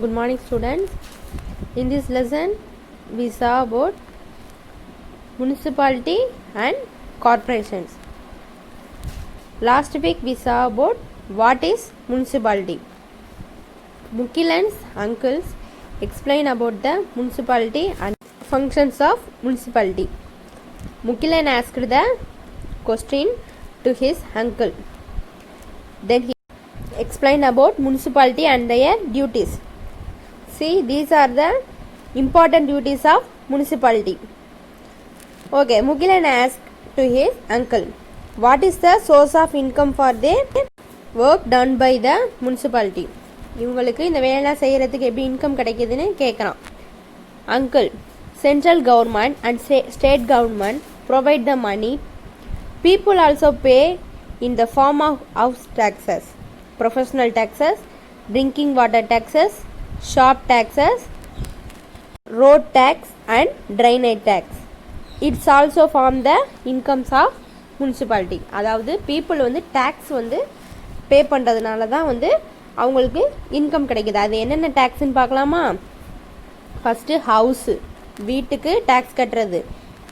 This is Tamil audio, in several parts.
Good morning, students. In this lesson, we saw about municipality and corporations. Last week, we saw about what is municipality. Mukilan's uncles explain about the municipality and functions of municipality. Mukilan asked the question to his uncle. Then he explained about municipality and their duties. See, these are the important duties of municipality. Okay, Mukilan asked to his uncle, what is the source of income for the work done by the municipality? இவங்களுக்கு இந்த வேலை செய்கிறதுக்கு எப்படி இன்கம் கிடைக்குதுன்னு கேட்குறான். Uncle, central government and state government provide the money. People also pay in the form of house taxes, professional taxes, drinking water taxes, shop taxes, road tax and drainage tax. It's also form the incomes of municipality. அதாவது people வந்து டேக்ஸ் வந்து பே பண்ணுறதுனால தான் வந்து அவங்களுக்கு இன்கம் கிடைக்குது. அது என்னென்ன டேக்ஸ்ன்னு பார்க்கலாமா? ஃபஸ்ட்டு ஹவுஸு, வீட்டுக்கு டேக்ஸ் கட்டுறது.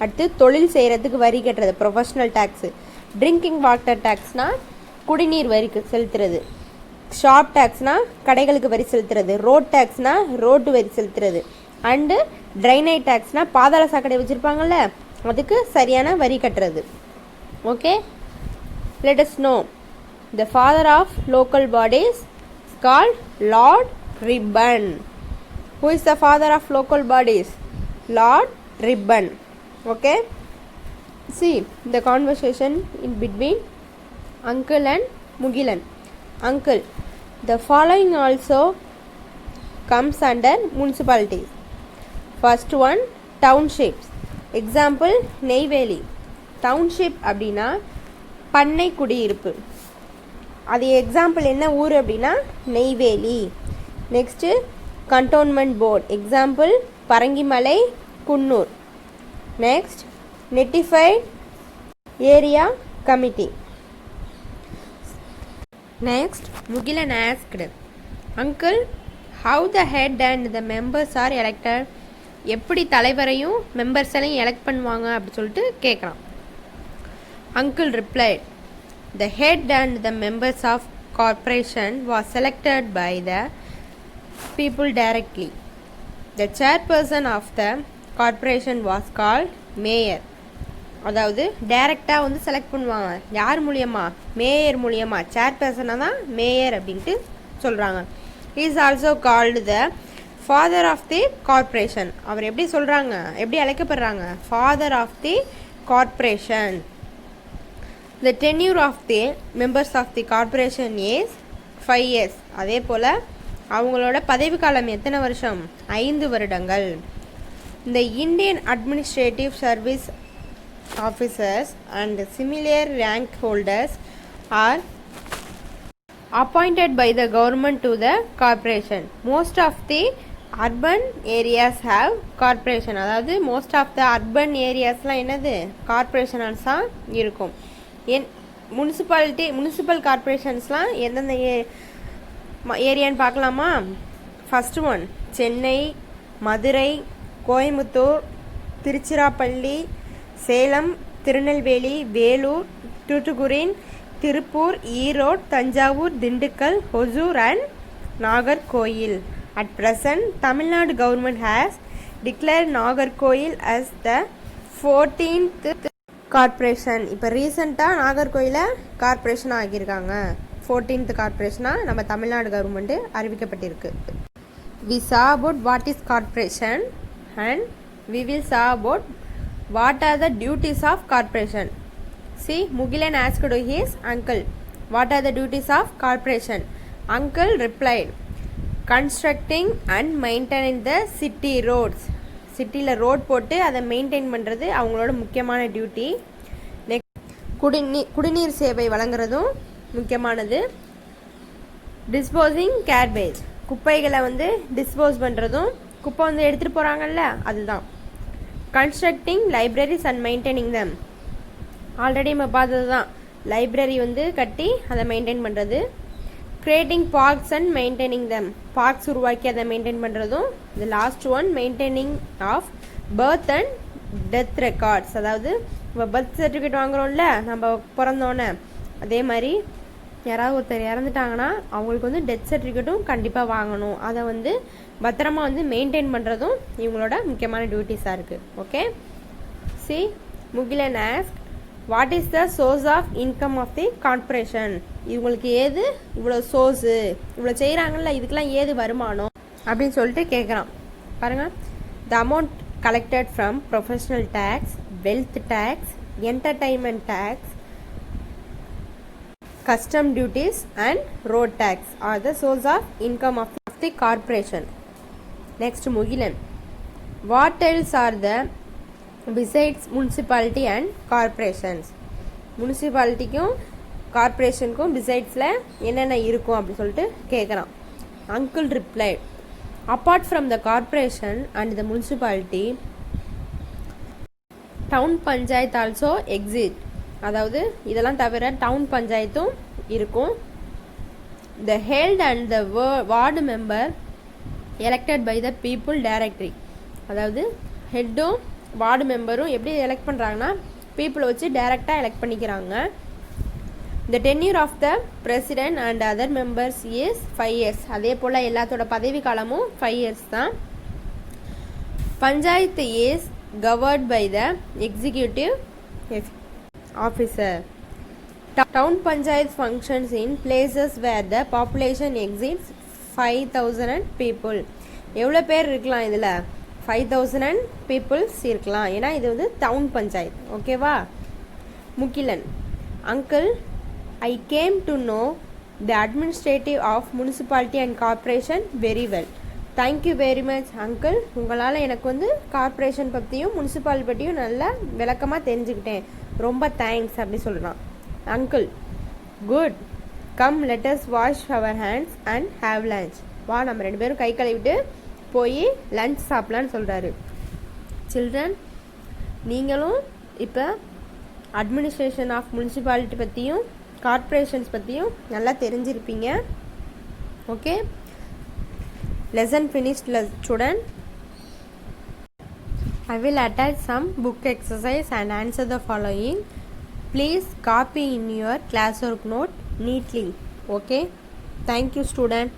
அடுத்து தொழில் செய்கிறதுக்கு வரி கட்டுறது, ப்ரொஃபஷ்னல் டேக்ஸு. ட்ரிங்கிங் வாட்டர் டேக்ஸ்னால் குடிநீர் வரி செலுத்துறது. ஷாப் டேக்ஸ்னால் கடைகளுக்கு வரி செலுத்துறது. ரோட் டேக்ஸ்னால் ரோட்டு வரி செலுத்துறது. அண்டு ட்ரைனேஜ் டேக்ஸ்னால் பாதாள சாக்கடை வச்சுருப்பாங்கள்ல, அதுக்கு சரியான வரி கட்டுறது. Okay, let us know the father of local bodies called Lord Ribbon. Who is the father of local bodies? Lord Ribbon. Okay, see the conversation in between uncle and Mugilan. Uncle, the following also comes under municipalities. First one, townships. Example, Neyveli. Township அப்படின்னா பண்ணை குடியிருப்பு. அது எக்ஸாம்பிள் என்ன ஊர் அப்படின்னா Neyveli. Next cantonment board. Example Parangimalai, Coonoor. Next notified area committee. Next Mugilan asked, uncle, how the head and the members are elected? எப்படி தலைவரையும் மெம்பர்ஸையும் எலெக்ட் பண்ணுவாங்க அப்படி சொல்லிட்டு கேட்குறான். Uncle replied, the head and the members of corporation was selected by the people directly. The chairperson of the corporation was called mayor. அதாவது டைரெக்டாக வந்து செலக்ட் பண்ணுவாங்க. யார் மூலியமா? மேயர் மூலியமா. சேர்பர்சனாக தான் மேயர் அப்படின்ட்டு சொல்கிறாங்க. Is also called the father of the corporation. அவர் எப்படி சொல்கிறாங்க, எப்படி அழைக்கப்படுறாங்க? Father of the corporation. The tenure of the members of the corporation is 5 years. அதே போல் அவங்களோட பதவி காலம் எத்தனை வருஷம்? 5 வருடங்கள். The Indian administrative service officers and similar rank holders are appointed by the government to the corporation. Most of the urban areas have corporation. அதாவது most of the urban areasலாம் என்னது? கார்பரேஷன்ஸாக இருக்கும். முனிசிபல் கார்பரேஷன்ஸ்லாம் எந்தெந்த ஏரியான்னு பார்க்கலாமா? First one Chennai, Madurai, Coimbatore, Tiruchirappalli, Salem, Tirunelveli, Vellore, Thoothukudi, Tiruppur, Erode, Thanjavur, Dindigul, Hosur and Nagercoil. At present, Tamil Nadu government has declared Nagarkoil as the 14th corporation. இப்போ ரீசெண்டாக நாகர்கோயிலை கார்பரேஷனாக ஆகியிருக்காங்க. 14th கார்பரேஷனாக நம்ம தமிழ்நாடு கவர்மெண்ட்டு அறிவிக்கப்பட்டிருக்கு. We saw about what is corporation and we will saw about what are the duties of corporation. See, Mugilan asked to his uncle, what are the duties of corporation? Uncle replied, constructing and maintaining the city roads. சிட்டியில் ரோட் போட்டு அதை மெயின்டைன் பண்ணுறது அவங்களோட முக்கியமான டியூட்டி. நெக்ஸ்ட் குடிநீர் சேவை வழங்குறதும் முக்கியமானது. டிஸ்போசிங் கேர்பேஜ், குப்பைகளை வந்து டிஸ்போஸ் பண்ணுறதும், குப்பை வந்து எடுத்துகிட்டு போகிறாங்கல்ல அதுதான். Constructing libraries and maintaining them, already நம்ம பார்த்தது தான். லைப்ரரி வந்து கட்டி அதை மெயின்டைன் பண்ணுறது. creating parks and maintaining them. parks உருவாக்கி அதை மெயின்டைன் பண்ணுறதும். the last one maintaining of birth and death records. அதாவது இப்போ பர்த் சர்டிஃபிகேட் வாங்குகிறோம்ல நம்ம பிறந்தோன்னே, அதே மாதிரி யாராவது ஒருத்தர் இறந்துட்டாங்கன்னா அவங்களுக்கு வந்து டெத் சர்டிஃபிகேட்டும் கண்டிப்பாக வாங்கணும். அதை வந்து பத்திரமா வந்து மெயின்டைன் பண்ணுறதும் இவங்களோட முக்கியமான டியூட்டிஸாக இருக்குது. Okay, see Mugilan ask what is the source of income of the corporation. இவங்களுக்கு ஏது இவ்வளோ சோர்ஸு, இவ்வளோ செய்கிறாங்கல்ல, இதுக்கெல்லாம் ஏது வருமானம் அப்படின்னு சொல்லிட்டு கேட்குறான். பாருங்கள், the amount collected from professional tax, wealth tax, entertainment tax, custom duties and road tax are the source of income of the corporation. Next, Mugilan, what else are the besides municipality and corporations? முனிசிபாலிட்டிக்கும் கார்பரேஷனுக்கும் பிசைட்ஸில் என்னென்ன இருக்கும் அப்படின்னு சொல்லிட்டு கேட்குறான். Uncle replied, apart from the corporation and the municipality, town panchayat also exist. அதாவது இதெல்லாம் தவிர டவுன் பஞ்சாயத்தும் இருக்கும். The head and the ward member elected by the people directly. அதாவது ஹெட்டும் வார்டு மெம்பரும் எப்படி எலெக்ட் பண்ணுறாங்கன்னா பீப்புளை வச்சு டைரெக்டாக எலெக்ட் பண்ணிக்கிறாங்க. The tenure of the president and other members is 5 years. அதே போல் எல்லாத்தோட பதவி காலமும் 5 years தான். Panchayat is governed by the executive officer. Town panchayat functions in places where the population exceeds 5,000 people. எவ்வளோ பேர் இருக்கலாம் இதில்? 5,000 peoples இருக்கலாம். ஏன்னா இது வந்து டவுன் பஞ்சாயத். ஓகேவா? Mugilan, uncle, I came to know the administrative of municipality and corporation very well. Thank you very much uncle. உங்களால் எனக்கு வந்து கார்ப்பரேஷன் பற்றியும் முனிசிபாலிட்டி பற்றியும் நல்லா விளக்கமாக தெரிஞ்சுக்கிட்டேன். ரொம்ப தேங்க்ஸ் அப்படி சொல்கிறான். Uncle, good, come let's wash our hands and have lunch. வா, நம்ம 2 பேரும் கை கழுவிட்டு போய் லஞ்ச் சாப்பிட்லான்னு சொல்கிறாரு. சில்ட்ரன், நீங்களும் இப்போ அட்மினிஸ்ட்ரேஷன் ஆஃப் முனிசிபாலிட்டி பற்றியும் கார்ப்பரேஷன்ஸ் பற்றியும் நல்லா தெரிஞ்சிருப்பீங்க. Okay, lesson finished student. I will attach some book exercise and answer the following. Please copy in your classwork note neatly. Okay, thank you student.